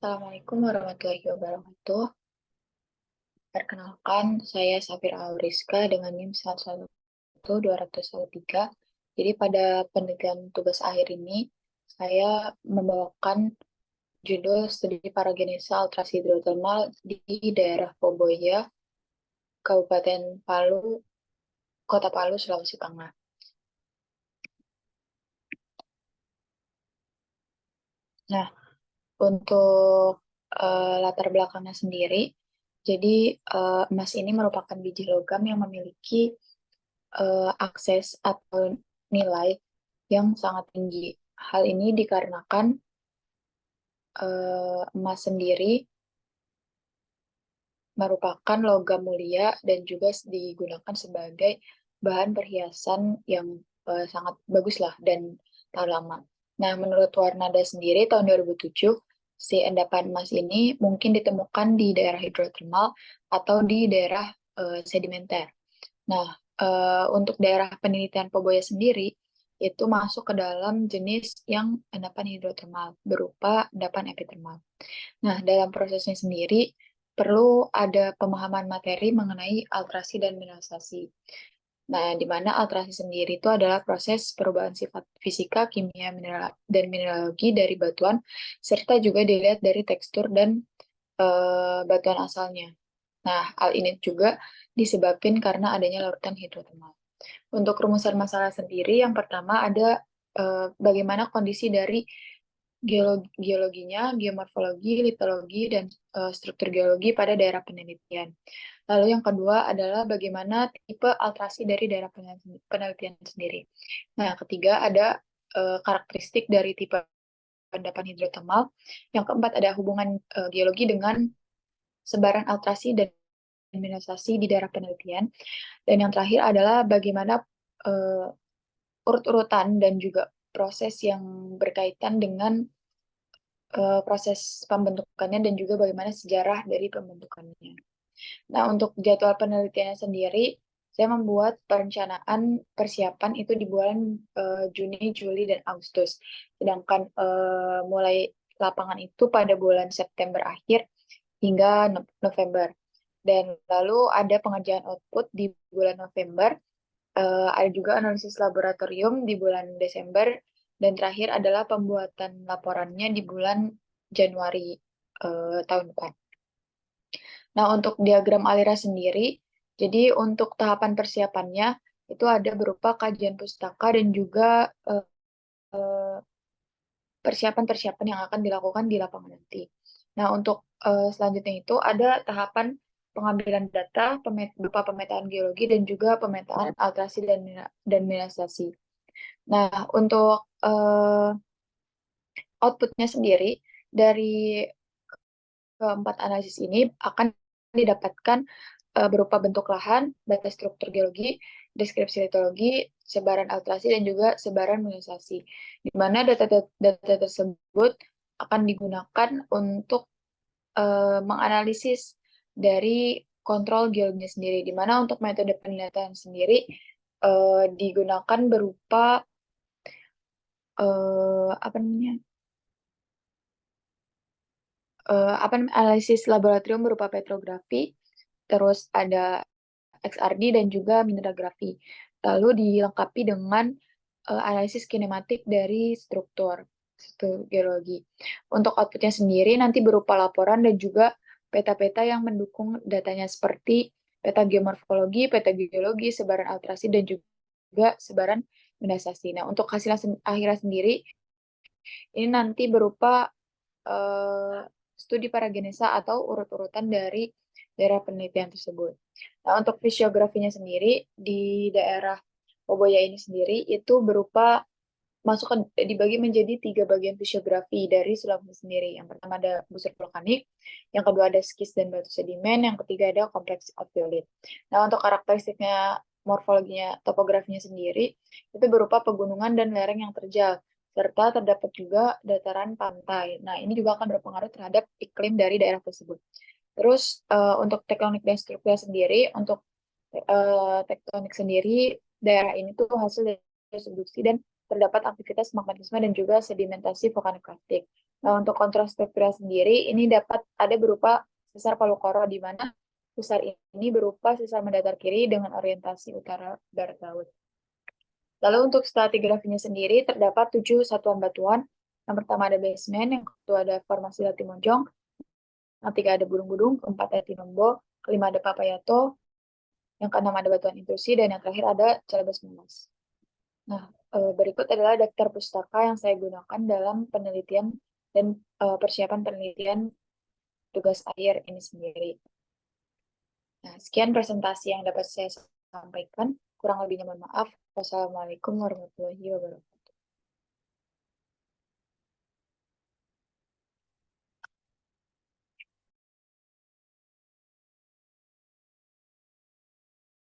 Assalamualaikum warahmatullahi wabarakatuh. Perkenalkan, saya Safira Auriska dengan NIM 11213. Jadi pada penelitian tugas akhir ini, saya membawakan judul studi paragenesa ultrasi hidrotermal di daerah Poboya, Kabupaten Palu, Kota Palu, Sulawesi Tengah. Nah, untuk latar belakangnya sendiri, jadi emas ini merupakan biji logam yang memiliki akses atau nilai yang sangat tinggi. Hal ini dikarenakan emas sendiri merupakan logam mulia dan juga digunakan sebagai bahan perhiasan yang sangat bagus lah dan tahan lama. Nah, menurut Warnada sendiri tahun 2007, si endapan emas ini mungkin ditemukan di daerah hidrotermal atau di daerah sedimenter. Nah, untuk daerah penelitian Poboya sendiri, itu masuk ke dalam jenis yang endapan hidrotermal, berupa endapan epitermal. Nah, dalam prosesnya sendiri, perlu ada pemahaman materi mengenai altrasi dan mineralisasi. Nah, di mana altrasi sendiri itu adalah proses perubahan sifat fisika, kimia, mineral, dan mineralogi dari batuan, serta juga dilihat dari tekstur dan batuan asalnya. Nah, hal ini juga disebabkan karena adanya larutan hidrotermal. Untuk rumusan masalah sendiri, yang pertama ada bagaimana kondisi dari geologinya, geomorfologi, litologi, dan struktur geologi pada daerah penelitian. Lalu yang kedua adalah bagaimana tipe alterasi dari daerah penelitian sendiri. Nah, yang ketiga ada karakteristik dari tipe endapan hidrotermal. Yang keempat ada hubungan geologi dengan sebaran alterasi dan mineralisasi di daerah penelitian. Dan yang terakhir adalah bagaimana uh, urut-urutan dan juga proses yang berkaitan dengan proses pembentukannya dan juga bagaimana sejarah dari pembentukannya. Nah, untuk jadwal penelitiannya sendiri, saya membuat perencanaan persiapan itu di bulan Juni, Juli, dan Agustus. Sedangkan mulai lapangan itu pada bulan September akhir hingga November. Dan lalu ada pengerjaan output di bulan November, ada juga analisis laboratorium di bulan Desember, dan terakhir adalah pembuatan laporannya di bulan Januari tahun depan. Nah, untuk diagram aliran sendiri, jadi untuk tahapan persiapannya itu ada berupa kajian pustaka dan juga persiapan-persiapan yang akan dilakukan di lapangan nanti. Nah, untuk selanjutnya itu ada tahapan pengambilan data berupa pemetaan geologi dan juga pemetaan alterasi dan mineralisasi. Nah, untuk outputnya sendiri dari keempat analisis ini akan didapatkan berupa bentuk lahan, data struktur geologi, deskripsi litologi, sebaran alterasi, dan juga sebaran mineralisasi. Di mana data tersebut akan digunakan untuk menganalisis dari kontrol geologinya sendiri. Di mana untuk metode penelitian sendiri digunakan berupa apa namanya? Analisis laboratorium berupa petrografi, terus ada XRD dan juga mineralografi. Lalu dilengkapi dengan analisis kinematik dari struktur geologi. Untuk outputnya sendiri nanti berupa laporan dan juga peta-peta yang mendukung datanya seperti peta geomorfologi, peta geologi, sebaran alterasi, dan juga sebaran mineralisasi. Nah, untuk hasil akhirnya sendiri, ini nanti berupa eh, studi paragenesa atau urut-urutan dari daerah penelitian tersebut. Nah, untuk fisiografinya sendiri di daerah Poboya ini sendiri itu berupa dibagi menjadi 3 bagian fisiografi dari Sulawesi sendiri. Yang pertama ada busur vulkanik, yang kedua ada skis dan batu sedimen, yang ketiga ada kompleks alveolit. Nah, untuk karakteristiknya morfologinya, topografinya sendiri itu berupa pegunungan dan lereng yang terjal serta terdapat juga dataran pantai. Nah, ini juga akan berpengaruh terhadap iklim dari daerah tersebut. Terus untuk tektonik dan struktur sendiri, untuk tektonik sendiri, daerah ini tuh hasil dari subduksi dan terdapat aktivitas magmatisme dan juga sedimentasi vulkanik. Nah, untuk kontrol struktural sendiri, ini dapat ada berupa sesar Palu-Koro, di mana sesar ini berupa sesar mendatar kiri dengan orientasi utara barat laut. Lalu untuk stratigrafinya sendiri, terdapat 7 satuan batuan. Yang pertama ada basement, yang kedua ada formasi Latimojong, yang ketiga ada Gunung-Gunung, keempat ada Tinombo, kelima ada Papayato, yang keenam ada batuan intrusi, dan yang terakhir ada Celebes Monas. Nah, berikut adalah daftar pustaka yang saya gunakan dalam penelitian dan persiapan penelitian tugas akhir ini sendiri. Nah, sekian presentasi yang dapat saya sampaikan. Kurang lebihnya mohon maaf. Wassalamualaikum warahmatullahi wabarakatuh.